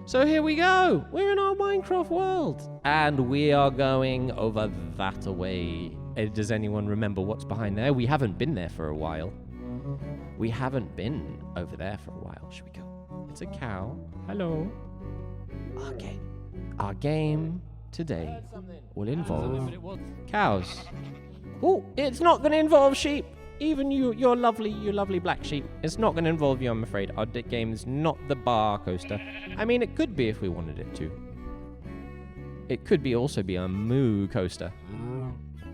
So here we go. We're in our Minecraft world. And we are going over that away. Does anyone remember what's behind there? We haven't been there for a while. We haven't been over there for a while. Should we go? It's a cow. Hello. Okay. Our game today will involve cows. Oh, it's not going to involve sheep. Even you lovely black sheep. It's not going to involve you, I'm afraid. Our game is not the bar coaster. I mean, it could be if we wanted it to. It could also be a moo coaster.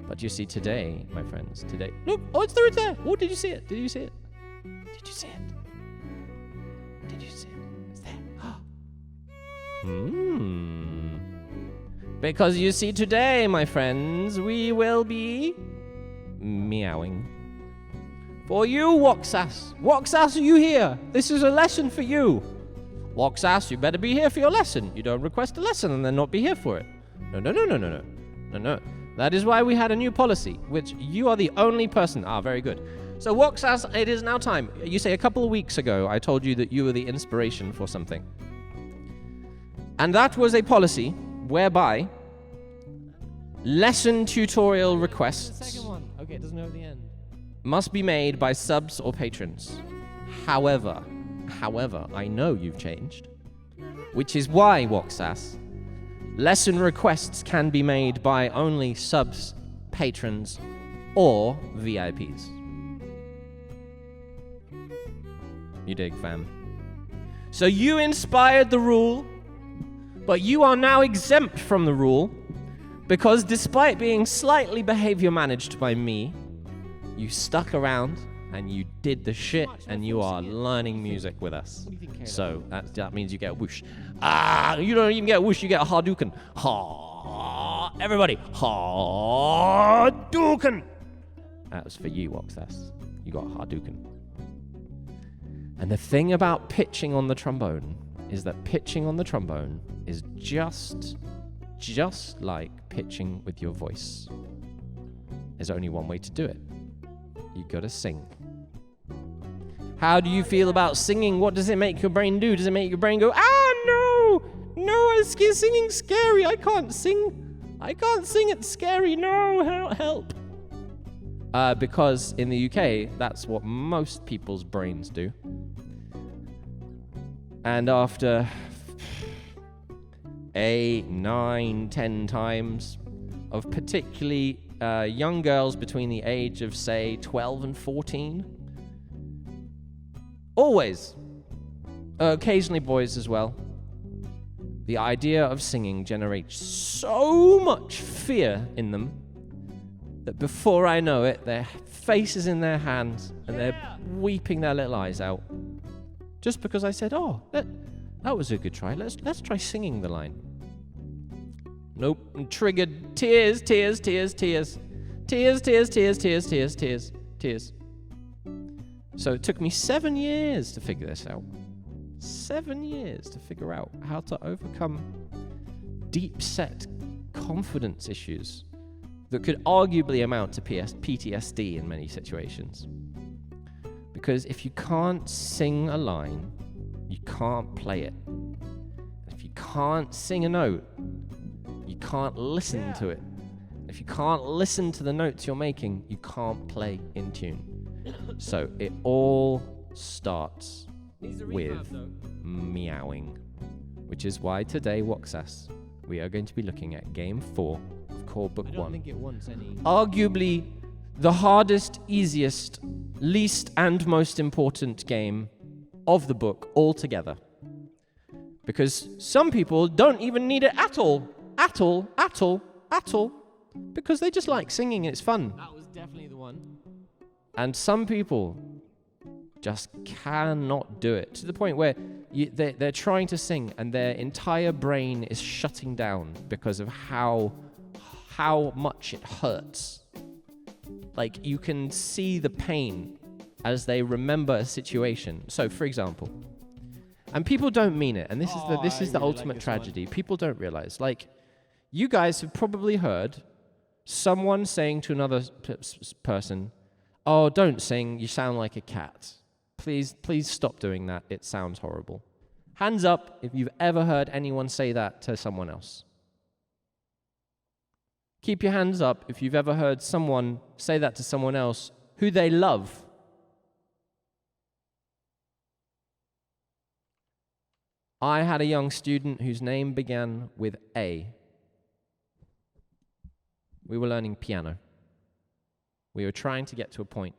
But you see, today, my friends, today... Look! Oh, it's there! Oh, did you see it? Did you see it? Did you see it? Did you see it? It's there. Because you see, today, my friends, we will be... meowing. For you, Woxas. Woxas, are you here? This is a lesson for you. Woxas, you better be here for your lesson. You don't request a lesson and then not be here for it. No. That is why we had a new policy, which you are the only person... Ah, very good. So, Woxas, it is now time. You say a couple of weeks ago, I told you that you were the inspiration for something. And that was a policy whereby lesson tutorial requests... Second one. Okay, it doesn't know the end. ...must be made by subs or patrons. However, I know you've changed. Which is why, Woxas, lesson requests can be made by only subs, patrons, or VIPs. You dig, fam? So you inspired the rule, but you are now exempt from the rule, because despite being slightly behavior managed by me, you stuck around and you did the shit, and you are learning music with us. So that means you get a whoosh. You don't even get a whoosh, you get a Hadouken. Everybody, Hadouken. That was for you, Woxas. You got a Hadouken. And the thing about pitching on the trombone is that pitching on the trombone is just like pitching with your voice. There's only one way to do it. You gotta sing. How do you feel about singing? What does it make your brain do? Does it make your brain go, no, singing's scary. I can't sing, it's scary. No, help. Because in the UK, that's what most people's brains do. And after 8, 9, 10 times of particularly young girls between the age of, say, 12 and 14. Always. Occasionally boys as well. The idea of singing generates so much fear in them that before I know it, their face is in their hands and they're weeping their little eyes out. Just because I said, that was a good try. Let's try singing the line. Nope. And triggered tears. So it took me 7 years to figure this out. 7 years to figure out how to overcome deep-set confidence issues that could arguably amount to PTSD in many situations. Because if you can't sing a line, you can't play it. If you can't sing a note, you can't listen to it. If you can't listen to the notes you're making, you can't play in tune. So it all starts with meowing, which is why today, Woxas, we are going to be looking at Game 4 of Core Book 1. I don't think it wants any... Arguably the hardest, easiest, least and most important game of the book altogether. Because some people don't even need it at all. Because they just like singing and it's fun. That was definitely the one. And some people just cannot do it to the point where they're trying to sing and their entire brain is shutting down because of how much it hurts. Like, you can see the pain as they remember a situation. So, for example, and people don't mean it, and this is the ultimate tragedy. People don't realize. Like, you guys have probably heard someone saying to another person, "Oh, don't sing. You sound like a cat. Please stop doing that. It sounds horrible." Hands up if you've ever heard anyone say that to someone else. Keep your hands up if you've ever heard someone say that to someone else who they love. I had a young student whose name began with A. We were learning piano. We were trying to get to a point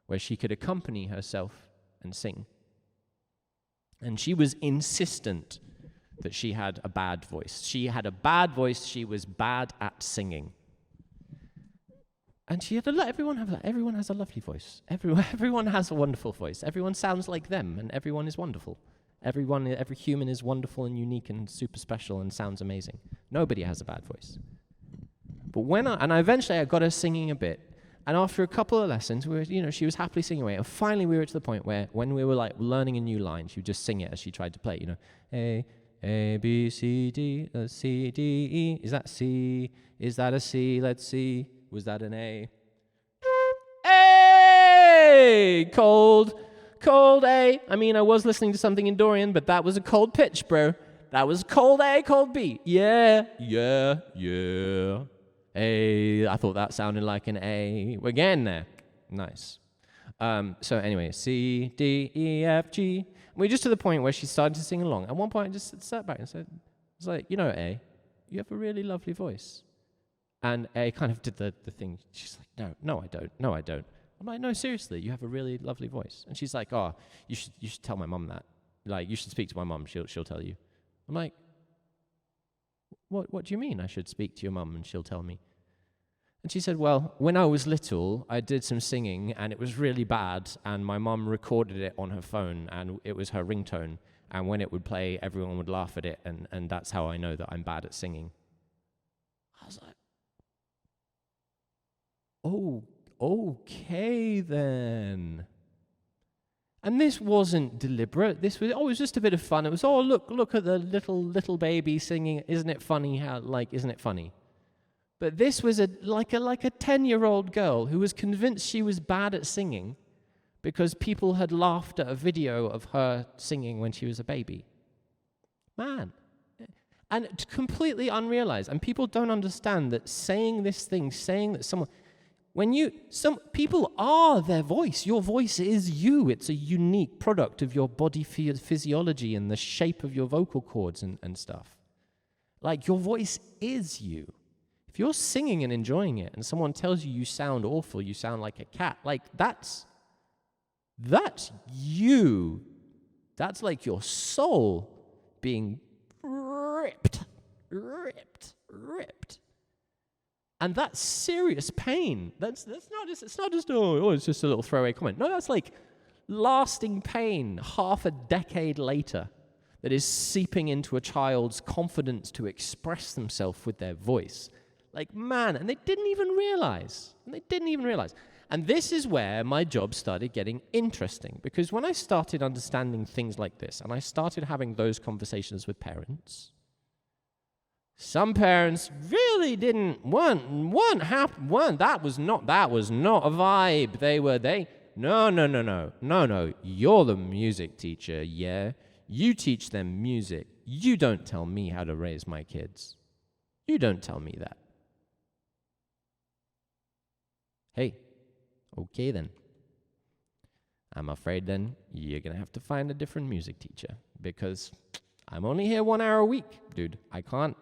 where she could accompany herself and sing. And she was insistent that she had a bad voice. She had a bad voice. She was bad at singing. And she had everyone has a lovely voice. Everyone has a wonderful voice. Everyone sounds like them, and everyone is wonderful. Every human is wonderful and unique and super special and sounds amazing. Nobody has a bad voice. But eventually I got her singing a bit, and after a couple of lessons, she was happily singing away. And finally, we were to the point where, when we were like learning a new line, she would just sing it as she tried to play. A, B, C, D, C, D, E. Is that C? Is that a C? Let's see. Was that an A? A! Cold A. I mean, I was listening to something in Dorian, but that was a cold pitch, bro. That was cold A, cold B. Yeah. A. I thought that sounded like an A. We're getting there. Nice. So anyway, C, D, E, F, G. We're just to the point where she started to sing along. At one point, I just sat back and said, it's like, A, you have a really lovely voice. And A kind of did the thing. She's like, no, I don't. I'm like, no, seriously, you have a really lovely voice. And she's like, oh, you should tell my mum that. Like, you should speak to my mum, she'll tell you. I'm like, what do you mean I should speak to your mum and she'll tell me? And she said, well, when I was little, I did some singing, and it was really bad, and my mum recorded it on her phone, and it was her ringtone, and when it would play, everyone would laugh at it, and that's how I know that I'm bad at singing. I was like, oh, okay then. And this wasn't deliberate. This was, it was just a bit of fun. It was, look at the little baby singing. Isn't it funny isn't it funny? But this was like a 10-year-old girl who was convinced she was bad at singing because people had laughed at a video of her singing when she was a baby. Man. And completely unrealized. And people don't understand that saying that someone... Some people are their voice. Your voice is you. It's a unique product of your body physiology and the shape of your vocal cords and stuff. Like, your voice is you. If you're singing and enjoying it and someone tells you sound awful, you sound like a cat, like, that's you. That's like your soul being ripped. And that's serious pain. That's not just, it's not just, it's just a little throwaway comment. No, that's like lasting pain half a decade later that is seeping into a child's confidence to express themselves with their voice. Like, man, and they didn't even realize. And this is where my job started getting interesting, because when I started understanding things like this, and I started having those conversations with parents, some parents really didn't that was not a vibe. No, you're the music teacher, yeah? You teach them music. You don't tell me how to raise my kids. You don't tell me that. Hey, okay then. I'm afraid then you're going to have to find a different music teacher, because I'm only here 1 hour a week, dude. I can't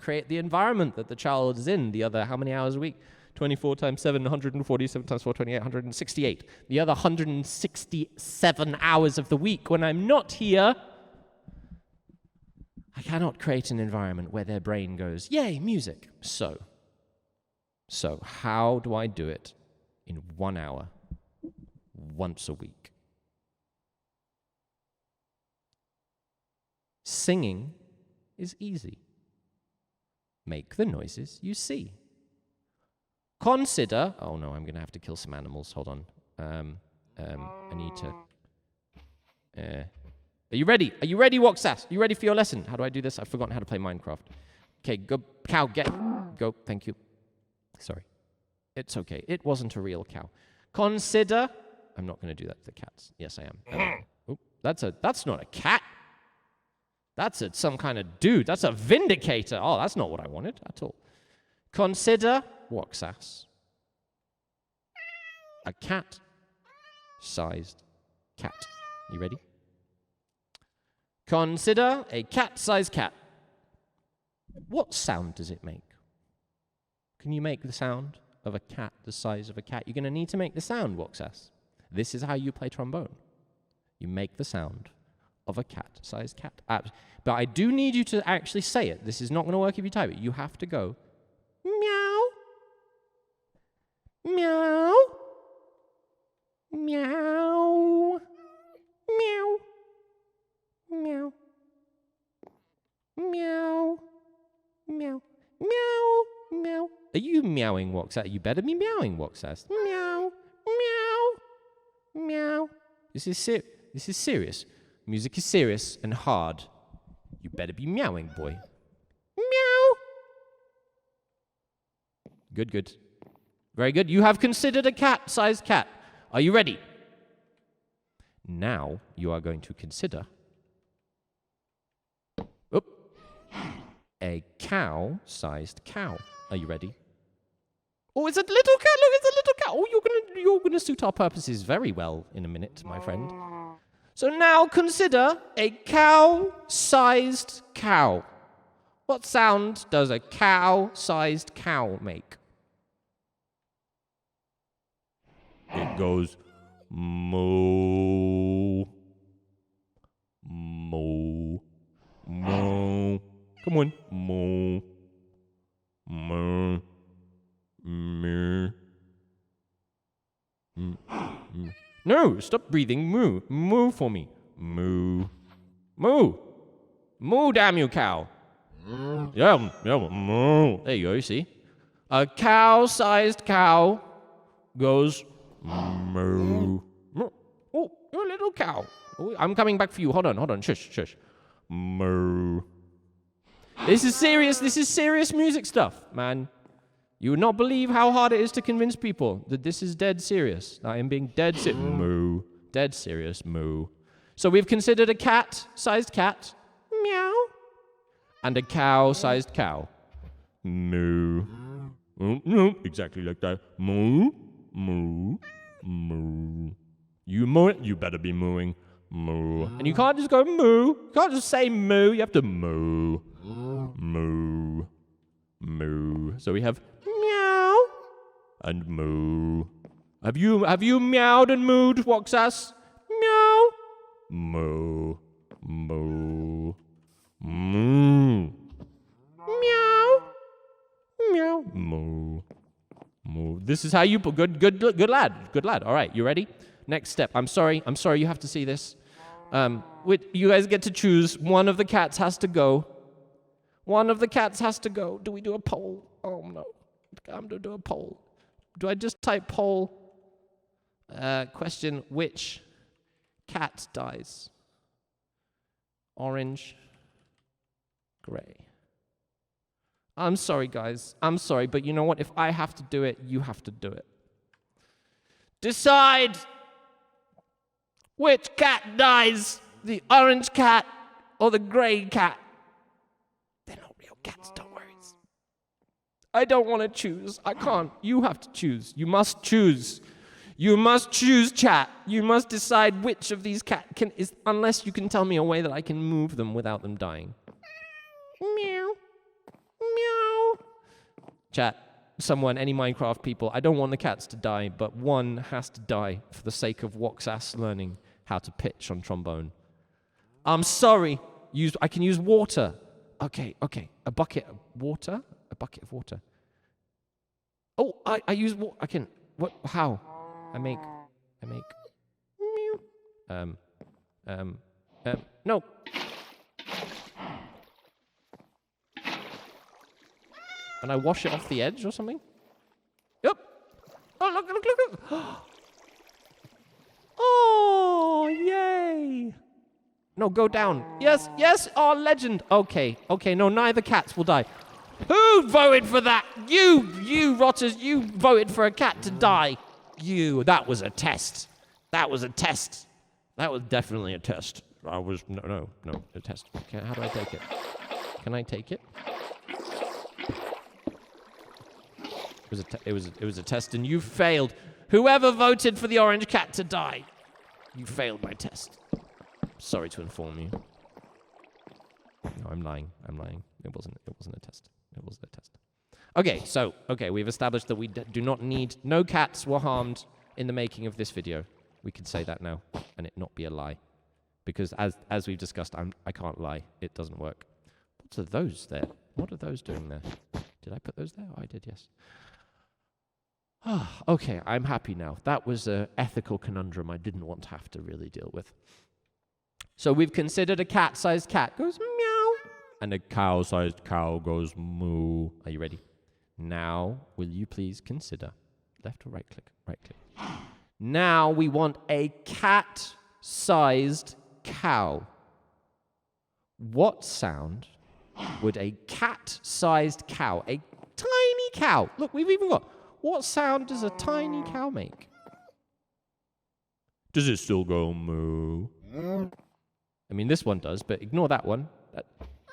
create the environment that the child is in the other, how many hours a week? 24 times 7, 147 times 4, 28, 168. The other 167 hours of the week when I'm not here, I cannot create an environment where their brain goes, yay, music. So how do I do it in 1 hour, once a week? Singing is easy. Make the noises you see. Consider, oh no, I'm going to have to kill some animals. Hold on. I need to... Are you ready? Are you ready, Woksas? Are you ready for your lesson? How do I do this? I've forgotten how to play Minecraft. Okay, go, cow, go, thank you. Sorry. It's okay. It wasn't a real cow. Consider... I'm not going to do that to the cats. Yes, I am. That's not a cat. That's some kind of dude. That's a vindicator. Oh, that's not what I wanted at all. Consider, Woxas, a cat-sized cat. You ready? Consider a cat-sized cat. What sound does it make? Can you make the sound of a cat the size of a cat? You're going to need to make the sound, Woxas. This is how you play trombone. You make the sound of a cat-sized cat. But I do need you to actually say it. This is not going to work if you type it. You have to go, meow, meow, meow, meow, meow, meow, meow, meow, meow. Are you meowing, Woxas? You better be meowing, Woxas. Meow, meow, meow. This is serious. Music is serious and hard. You better be meowing, boy. Meow. Good, good. Very good. You have considered a cat-sized cat. Are you ready? Now you are going to consider a cow-sized cow. Are you ready? Oh, it's a little cat. Look, it's a little cat. Oh, you're gonna suit our purposes very well in a minute, my friend. So now consider a cow-sized cow. What sound does a cow-sized cow make? It goes moo, moo, moo. Come on, moo, moo, moo. No, stop breathing. Moo. Moo for me. Moo. Moo. Moo, damn you, cow. Yeah, moo. There you go, you see. A cow-sized cow goes moo. Moo. Oh, you're a little cow. Oh, I'm coming back for you. Hold on. Shush, shush. Moo. This is serious music stuff, man. You would not believe how hard it is to convince people that this is dead serious. I am being dead serious. Moo. Dead serious. Moo. So we've considered a cat-sized cat. Meow. And a cow-sized cow. Moo. Exactly like that. Moo. Moo. Moo. You moo it, you better be mooing. Moo. And you can't just go moo. You can't just say moo. You have to moo. Moo. Moo. So we have meow and moo. Have you meowed and mooed, Woxas? Meow. Moo. Moo. Moo. Meow. Meow. Moo. Moo. This is how you put good lad. All right, you ready? Next step. I'm sorry you have to see this. You guys get to choose. One of the cats has to go. One of the cats has to go. Do we do a poll? Oh, no. I'm going to do a poll. Do I just type poll? Question, which cat dies? Orange, gray. I'm sorry, guys. I'm sorry, but you know what? If I have to do it, you have to do it. Decide which cat dies, the orange cat or the gray cat. They're not real cats, don't worry. I don't want to choose. I can't. You have to choose. You must choose. You must choose, chat. You must decide which of these cats unless you can tell me a way that I can move them without them dying. Meow. Meow. Chat, someone, any Minecraft people, I don't want the cats to die, but one has to die for the sake of Woxas learning how to pitch on trombone. I'm sorry. I can use water. Okay. A bucket of water? A bucket of water. Oh, I use water. I can. What? How? I make. No. And I wash it off the edge or something? Yep. Oh, look. Oh, yay. No, go down. Yes. Oh, legend. Okay. No, neither cats will die. Who voted for that? You rotters, you voted for a cat to die. That was a test. That was definitely a test. No, a test. Okay, how do I take it? Can I take it? It was a test, and you failed. Whoever voted for the orange cat to die, you failed my test. Sorry to inform you. No, I'm lying. It wasn't a test. It wasn't a test. Okay, we've established that we do not need. No cats were harmed in the making of this video. We can say that now, and it not be a lie, because as we've discussed, I can't lie. It doesn't work. What are those there? What are those doing there? Did I put those there? Oh, I did. Yes. Okay, I'm happy now. That was an ethical conundrum I didn't want to have to really deal with. So we've considered a cat-sized cat goes meow, and a cow-sized cow goes moo. Are you ready? Now, will you please consider, left or right click, right click. Now we want a cat-sized cow. What sound would a cat-sized cow, a tiny cow, look, we've even got, what sound does a tiny cow make? Does it still go moo? I mean, this one does, but ignore that one.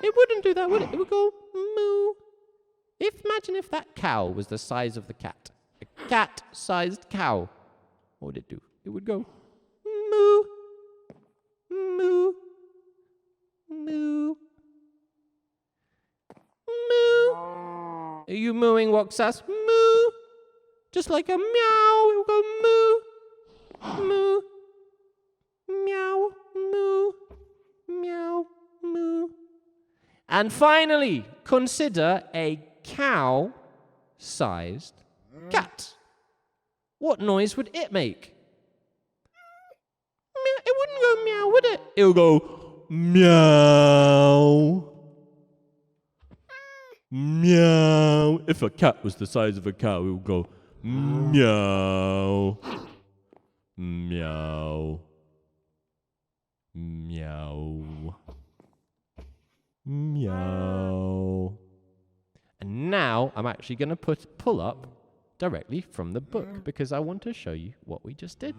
It wouldn't do that, would it? It would go moo. Imagine if that cow was the size of the cat. A cat-sized cow. What would it do? It would go moo, moo, moo, moo. Are you mooing, Woxas? Moo. Just like a meow, it will go moo, moo, meow, moo, meow, moo. And finally, consider a cow-sized cat. What noise would it make? Meow. It wouldn't go meow, would it? It would go meow. Meow. If a cat was the size of a cow, it would go meow. Meow. Meow. Meow. And now I'm actually going to pull up directly from the book because I want to show you what we just did.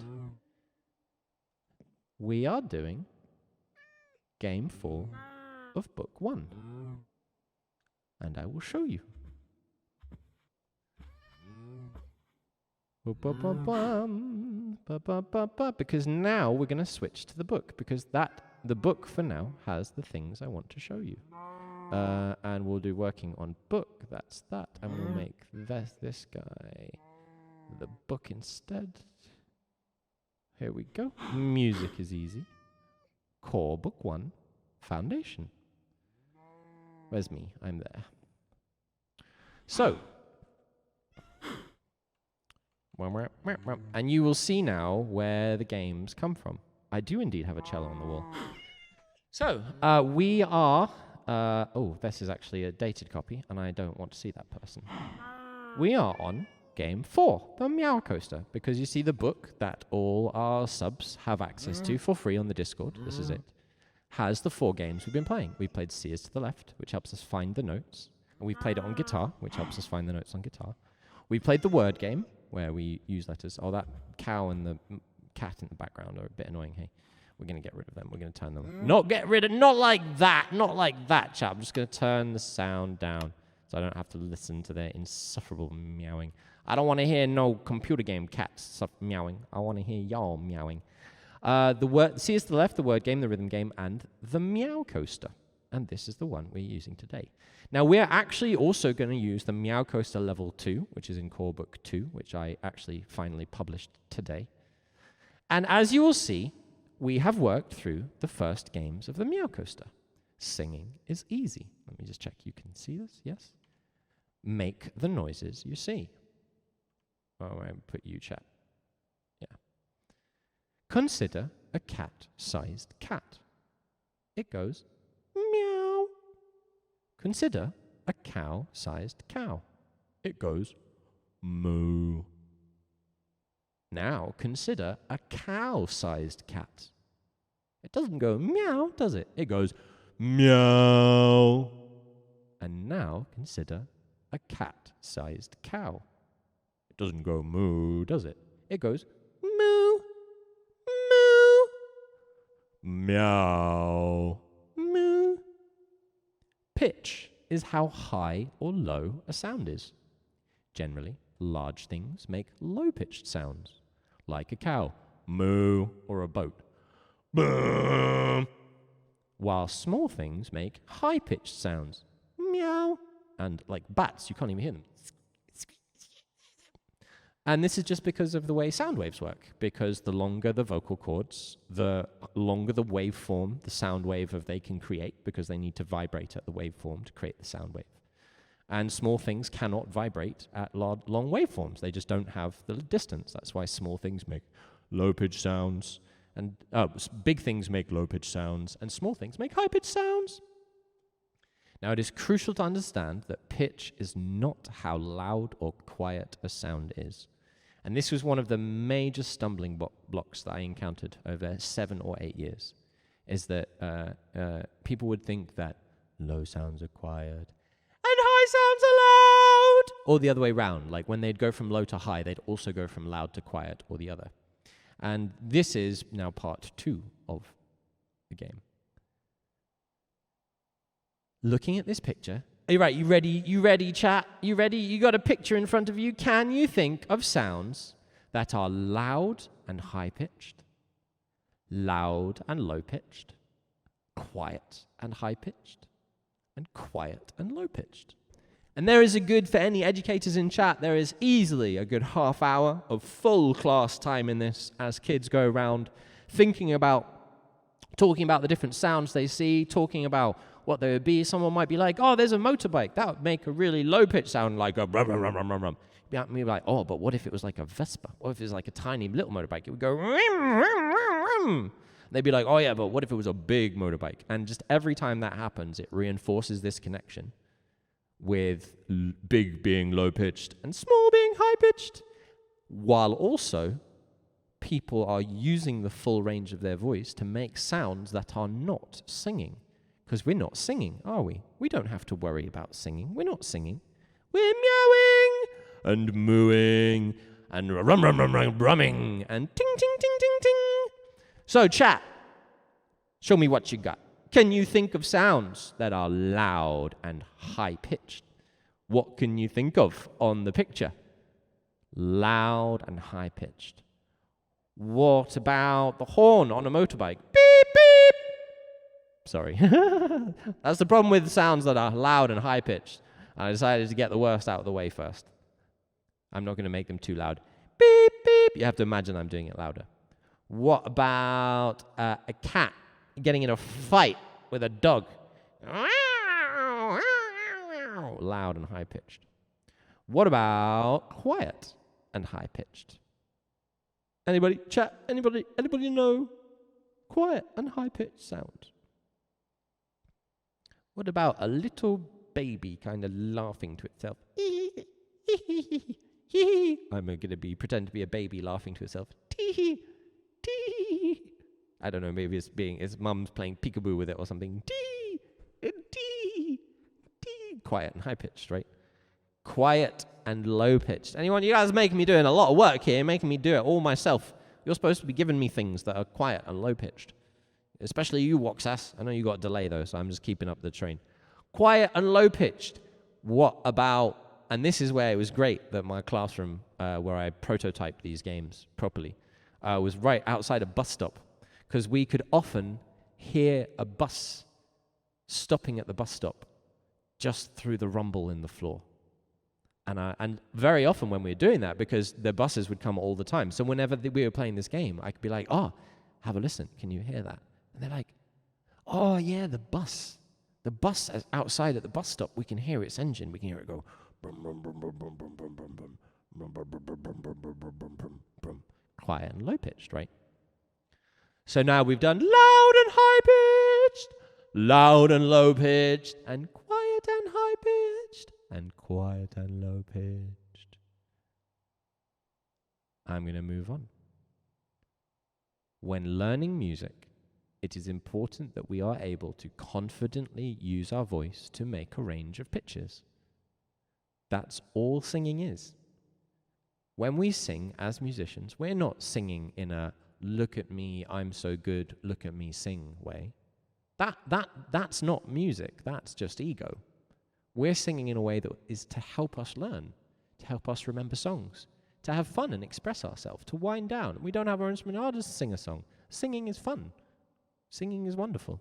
We are doing game 4 of book 1. And I will show you. Because now we're going to switch to the book because the book for now has the things I want to show you. And we'll do working on book, that's that. And we'll make this guy the book instead. Here we go. Music is easy. Core book 1, foundation. Where's me? I'm there. So, and you will see now where the games come from. I do indeed have a cello on the wall. So, we are... oh, this is actually a dated copy, and I don't want to see that person. We are on game 4, the Meow-Coaster, because you see the book that all our subs have access to for free on the Discord, this is it, has the 4 games we've been playing. We played C is to the left, which helps us find the notes, and we played it on guitar, which helps us find the notes on guitar. We played the word game, where we use letters. Oh, that cow and the cat in the background are a bit annoying, hey? We're going to get rid of them. We're going to turn them... Not like that, chap. I'm just going to turn the sound down so I don't have to listen to their insufferable meowing. I don't want to hear no computer game cats meowing. I want to hear y'all meowing. The word C is to the left, the word game, the rhythm game, and the Meow-Coaster. And this is the one we're using today. Now, we're actually also going to use the Meow-Coaster Level 2, which is in Core Book 2, which I actually finally published today. And as you will see, we have worked through the first games of the Meow-Coaster. Singing is easy. Let me just check you can see this. Yes? Make the noises you see. Oh, I put you, chat. Yeah. Consider a cat-sized cat. It goes meow. Consider a cow-sized cow. It goes moo. Now consider a cow-sized cat. It doesn't go meow, does it? It goes meow. And now consider a cat-sized cow. It doesn't go moo, does it? It goes moo, moo, Meow. Moo. Pitch is how high or low a sound is. Generally, large things make low-pitched sounds, like a cow, moo, or a boat, boom, while small things make high-pitched sounds, meow, and like bats, you can't even hear them. And this is just because of the way sound waves work, because the longer the vocal cords, the longer the waveform, the sound wave they can create, because they need to vibrate at the waveform to create the sound wave. And small things cannot vibrate at long waveforms. They just don't have the distance. That's why small things make low-pitched sounds, and big things make low-pitched sounds, and small things make high-pitched sounds. Now, it is crucial to understand that pitch is not how loud or quiet a sound is. And this was one of the major stumbling blocks that I encountered over 7 or 8 years, is that people would think that low sounds are quiet and high sounds are loud, or the other way around. Like when they'd go from low to high, they'd also go from loud to quiet, or the other. And this is now part 2 of the game. Looking at this picture, you ready? You ready, chat? You ready? You got a picture in front of you. Can you think of sounds that are loud and high-pitched, loud and low-pitched, quiet and high-pitched, and quiet and low-pitched? And there is a good, for any educators in chat, there is easily a good half hour of full class time in this as kids go around talking about the different sounds they see, talking about what they would be. Someone might be like, oh, there's a motorbike. That would make a really low-pitched sound, like a rum, rum, rum, rum, rum, rum. Me like, oh, but what if it was like a Vespa? What if it was like a tiny little motorbike? It would go rum, rum, rum, rum. They'd be like, oh, yeah, but what if it was a big motorbike? And just every time that happens, it reinforces this connection with big being low-pitched and small being high-pitched, while also people are using the full range of their voice to make sounds that are not singing. Because we're not singing, are we? We don't have to worry about singing. We're not singing. We're meowing and mooing and rum rum rum rum rumming and ting ting ting ting ting. So chat, show me what you got. Can you think of sounds that are loud and high-pitched? What can you think of on the picture? Loud and high-pitched. What about the horn on a motorbike? Beep, beep. Sorry. That's the problem with sounds that are loud and high-pitched. I decided to get the worst out of the way first. I'm not going to make them too loud. Beep, beep. You have to imagine I'm doing it louder. What about a cat getting in a fight with a dog? Loud and high-pitched. What about quiet and high-pitched? Anybody? Chat? Anybody know? Quiet and high-pitched sounds. What about a little baby kind of laughing to itself? I'm going to pretend to be a baby laughing to itself. Tee tee. I don't know, maybe its mum's playing peekaboo with it or something. Tee tee tee. Quiet and high-pitched, right? Quiet and low-pitched. Anyone? You guys are making me doing a lot of work here, making me do it all myself. You're supposed to be giving me things that are quiet and low-pitched. Especially you, Woxass. I know you got a delay, though, so I'm just keeping up the train. Quiet and low-pitched. What about... And this is where it was great that my classroom, where I prototyped these games properly, was right outside a bus stop. Because we could often hear a bus stopping at the bus stop just through the rumble in the floor. And very often when we were doing that, because the buses would come all the time, so whenever we were playing this game, I could be like, oh, have a listen. Can you hear that? And they're like, oh, yeah, the bus. The bus outside at the bus stop, we can hear its engine. We can hear it go, brum, brum, brum, brum, brum, brum, brum, brum, brum, brum, brum, brum, brum, brum, brum, brum, brum, brum, brum. Quiet and low-pitched, right? So now we've done loud and high-pitched, loud and low-pitched, and quiet and high-pitched, and quiet and low-pitched. I'm going to move on. When learning music, it is important that we are able to confidently use our voice to make a range of pitches. That's all singing is. When we sing as musicians, we're not singing in a look at me, I'm so good, look at me sing way. That's not music, that's just ego. We're singing in a way that is to help us learn, to help us remember songs, to have fun and express ourselves, to wind down. We don't have our instrument, I'll just sing a song. Singing is fun. Singing is wonderful.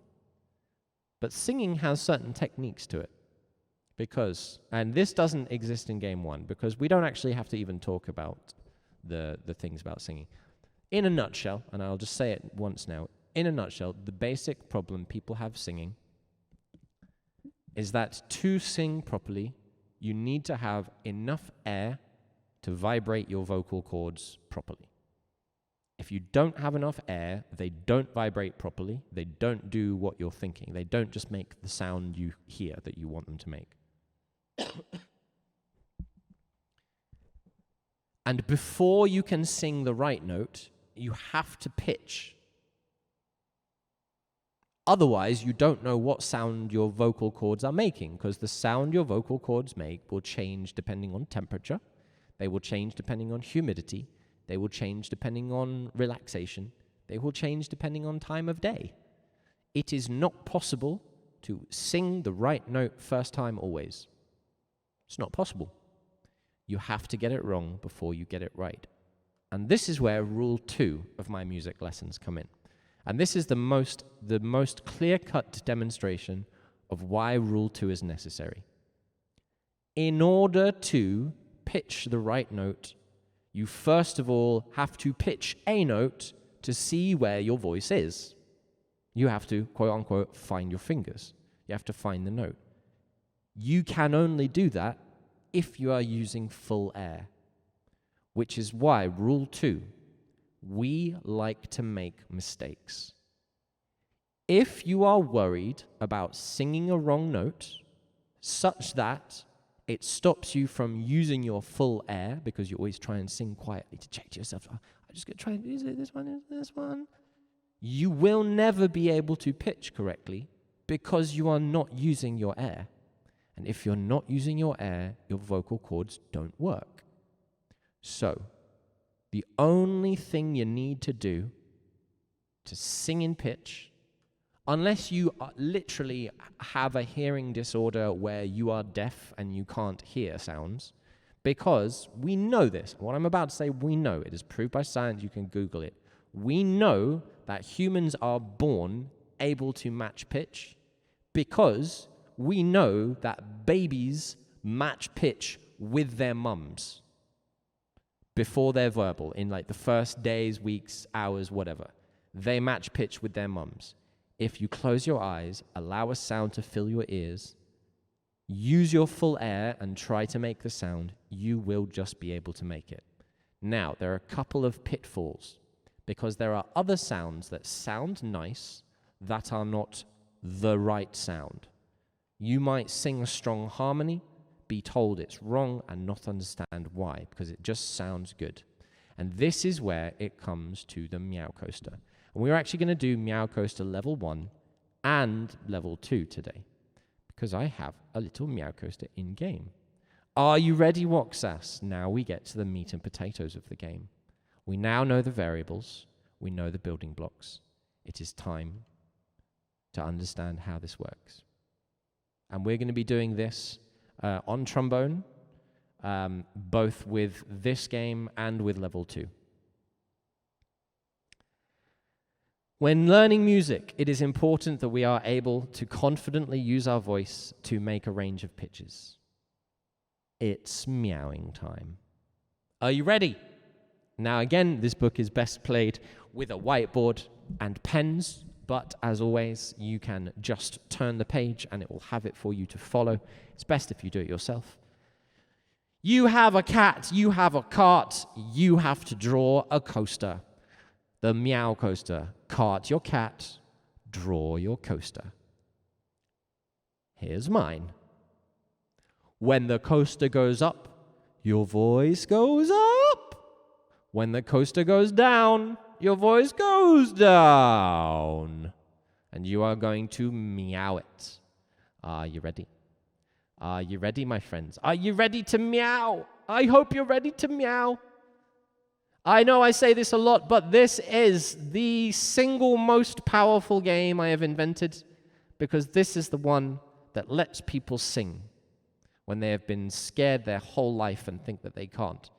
But singing has certain techniques to it. Because, and this doesn't exist in game one, because we don't actually have to even talk about the things about singing. In a nutshell, and I'll just say it once now, in a nutshell, the basic problem people have singing is that to sing properly, you need to have enough air to vibrate your vocal cords properly. If you don't have enough air, they don't vibrate properly, they don't do what you're thinking, they don't just make the sound you hear that you want them to make. And before you can sing the right note, you have to pitch. Otherwise, you don't know what sound your vocal cords are making, because the sound your vocal cords make will change depending on temperature, they will change depending on humidity, they will change depending on relaxation, they will change depending on time of day. It is not possible to sing the right note first time always. It's not possible. You have to get it wrong before you get it right. And this is where rule 2 of my music lessons come in. And this is the most clear-cut demonstration of why rule 2 is necessary. In order to pitch the right note, you first of all have to pitch a note to see where your voice is. You have to, quote-unquote, find your fingers. You have to find the note. You can only do that if you are using full air, which is why rule 2, we like to make mistakes. If you are worried about singing a wrong note such that it stops you from using your full air, because you always try and sing quietly to check to yourself, I'm just going to try and use it, this one, you will never be able to pitch correctly because you are not using your air. And if you're not using your air, your vocal cords don't work. So, the only thing you need to do to sing in pitch, unless you literally have a hearing disorder where you are deaf and you can't hear sounds, because we know this. What I'm about to say, we know. It is proved by science. You can Google it. We know that humans are born able to match pitch because we know that babies match pitch with their mums before they're verbal, in like the first days, weeks, hours, whatever. They match pitch with their mums. If you close your eyes, allow a sound to fill your ears, use your full air and try to make the sound, you will just be able to make it. Now, there are a couple of pitfalls, because there are other sounds that sound nice that are not the right sound. You might sing a strong harmony, be told it's wrong and not understand why, because it just sounds good. And this is where it comes to the Meow-Coaster. And we're actually going to do Meow-Coaster level 1 and level 2 today, because I have a little Meow-Coaster in-game. Are you ready, Woxas? Now we get to the meat and potatoes of the game. We now know the variables. We know the building blocks. It is time to understand how this works. And we're going to be doing this on trombone, both with this game and with level 2. When learning music, it is important that we are able to confidently use our voice to make a range of pitches. It's meowing time. Are you ready? Now again, this book is best played with a whiteboard and pens, but as always, you can just turn the page and it will have it for you to follow. It's best if you do it yourself. You have a cat, you have a cart, you have to draw a coaster. The Meow-Coaster. Cart your cat, draw your coaster. Here's mine. When the coaster goes up, your voice goes up. When the coaster goes down, your voice goes down. And you are going to meow it. Are you ready? Are you ready, my friends? Are you ready to meow? I hope you're ready to meow. I know I say this a lot, but this is the single most powerful game I have invented because this is the one that lets people sing when they have been scared their whole life and think that they can't.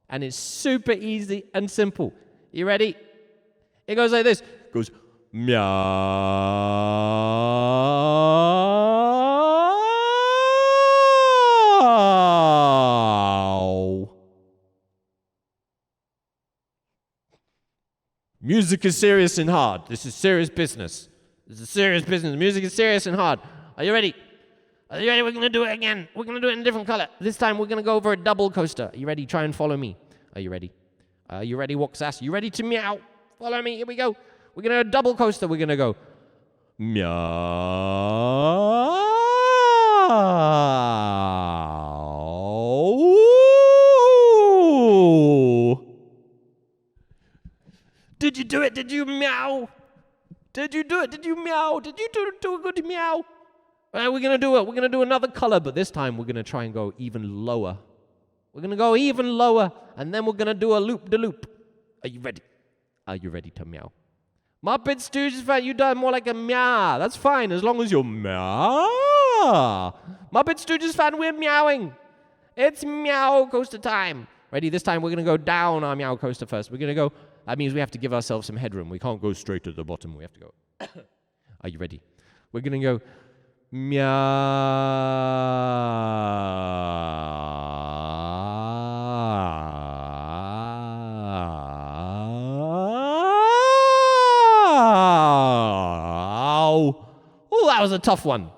And it's super easy and simple. You ready? It goes like this. It goes, meow. Music is serious and hard. This is serious business. This is serious business. Music is serious and hard. Are you ready? Are you ready? We're going to do it again. We're going to do it in a different color. This time we're going to go over a double coaster. Are you ready? Try and follow me. Are you ready? Are you ready, Walksass? You ready to meow? Follow me. Here we go. We're going to do a double coaster. We're going to go meow. Did you do it? Did you meow? Did you do it? Did you meow? Did you do a good meow? We're going to do it. We're going to do another color, but this time we're going to try and go even lower. We're going to go even lower, and then we're going to do a loop-de-loop. Are you ready? Are you ready to meow? Muppet Stooges fan, you done more like a meow. That's fine, as long as you're meow. Muppet Stooges fan, we're meowing. It's Meow-Coaster time. Ready? This time we're going to go down our Meow-Coaster first. We're going to go... That means we have to give ourselves some headroom. We can't go straight to the bottom. We have to go... Are you ready? We're going to go... Meow. Oh, that was a tough one.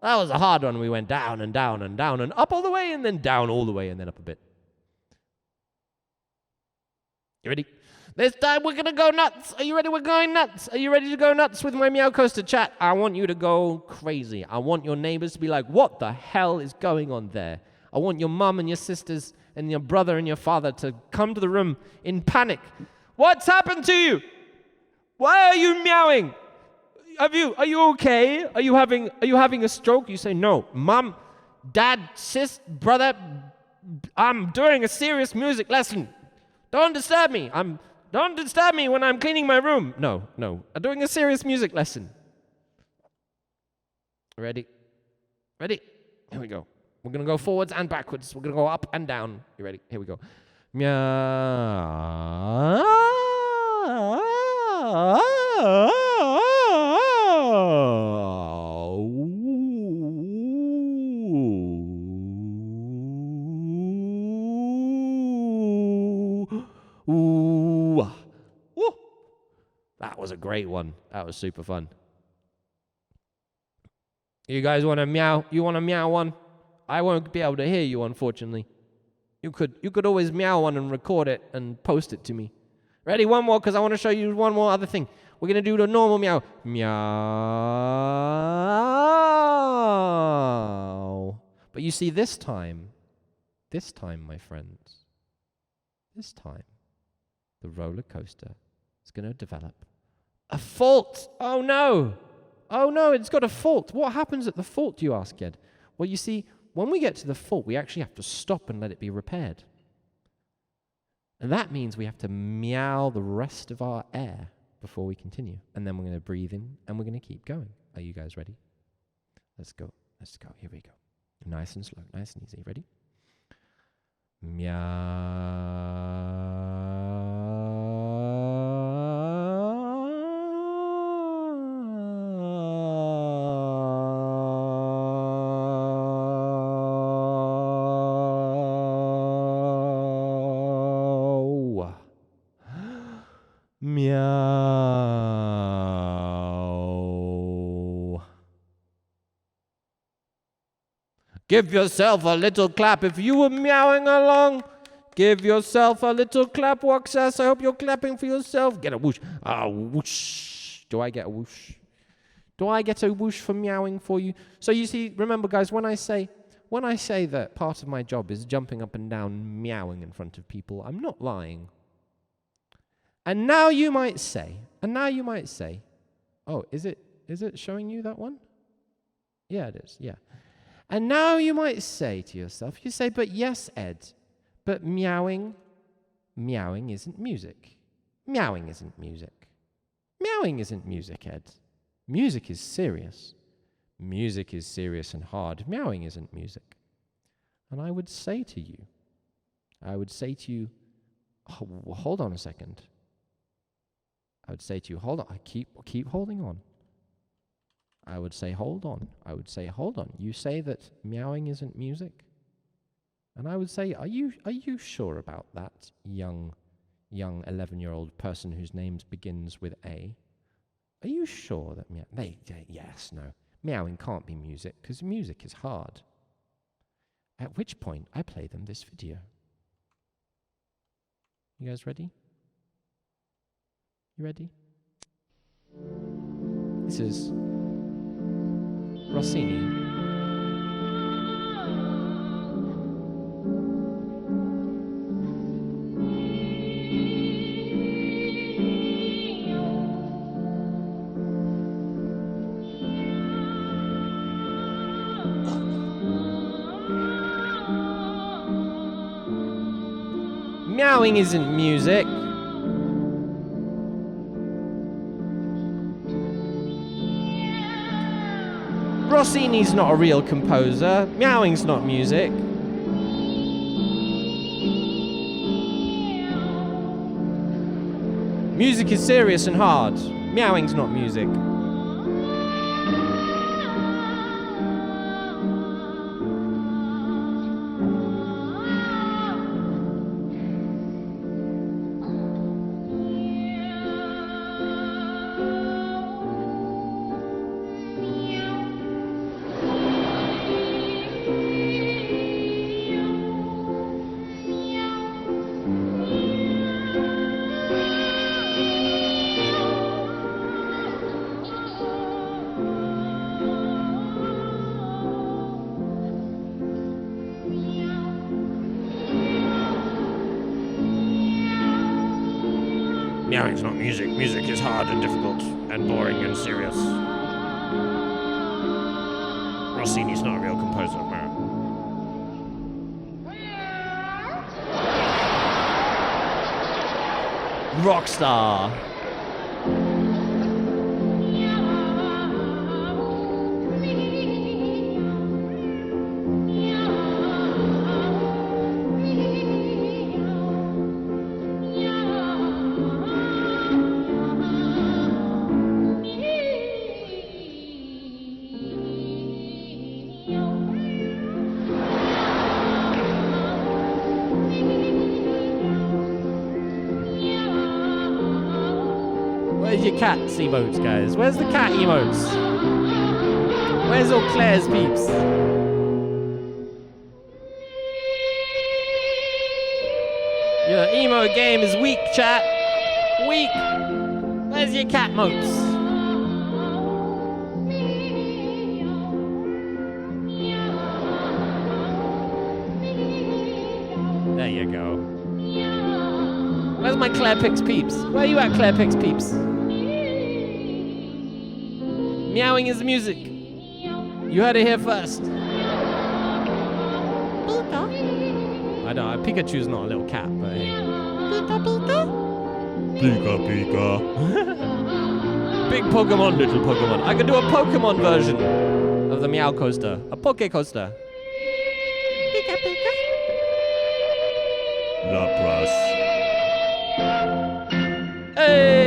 That was a hard one. We went down and down and down and up all the way and then down all the way and then up a bit. You ready? This time we're going to go nuts. Are you ready? We're going nuts. Are you ready to go nuts with my Meow-Coaster chat? I want you to go crazy. I want your neighbors to be like, what the hell is going on there? I want your mum and your sisters and your brother and your father to come to the room in panic. What's happened to you? Why are you meowing? Are you okay? Are you having a stroke? You say, no, mum, dad, sis, brother, I'm doing a serious music lesson. Don't disturb me. Don't disturb me when I'm cleaning my room. No. I'm doing a serious music lesson. Ready? Ready? Here we go. We're going to go forwards and backwards. We're going to go up and down. You ready? Here we go. Meow. That was a great one. That was super fun. You guys want to meow? You want to meow one? I won't be able to hear you, unfortunately. You could always meow one and record it and post it to me. Ready? One more, because I want to show you one more other thing. We're going to do the normal meow. Meow. But you see, this time, my friends, this time, the roller coaster is going to develop a fault. Oh no, it's got a fault. What happens at the fault, do you ask, Ed? Well, you see, when we get to the fault, we actually have to stop and let it be repaired. And that means we have to meow the rest of our air before we continue. And then we're going to breathe in, and we're going to keep going. Are you guys ready? Let's go. Here we go. Nice and slow, nice and easy. Ready? Meow. Give yourself a little clap if you were meowing along. Give yourself a little clap, Walksass. I hope you're clapping for yourself. Get a whoosh. Whoosh. Do I get a whoosh? Do I get a whoosh for meowing for you? So you see, remember guys, when I say that part of my job is jumping up and down, meowing in front of people, I'm not lying. And now you might say, oh, is it showing you that one? Yeah, it is, yeah. And now you might say to yourself, but yes, Ed, but meowing meowing isn't music. Meowing isn't music. Meowing isn't music, Ed. Music is serious. Music is serious and hard. Meowing isn't music. And I would say to you, oh, hold on a second. I would say to you, hold on. I keep holding on. I would say, hold on. I would say, hold on. You say that meowing isn't music? And I would say, are you sure about that, young 11-year-old person whose name begins with A? Are you sure that yes, no. Meowing can't be music, because music is hard. At which point, I play them this video. You guys ready? You ready? This is Rossini. Meowing isn't music. Rossini's not a real composer. Meowing's not music. Music is serious and hard. Meowing's not music. Meowing's not music. Music is hard and difficult and boring and serious. Rossini's not a real composer. Rockstar. Where's your cat emotes, guys? Where's the cat emotes? Where's all Claire's peeps? Your emo game is weak, chat. Weak. Where's your cat motes? There you go. Where's my Claire Pix peeps? Where are you at, Claire Pix peeps? Meowing is music. You heard it here first. I know, Pikachu's not a little cat, but hey. Pika Pika. Big Pokemon, little Pokemon. I could do a Pokemon version of the Meow-Coaster. A Poke-Coaster. Pika Pika. Lapras. Hey!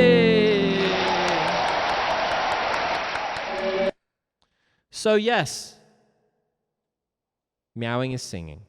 So yes, meowing is singing.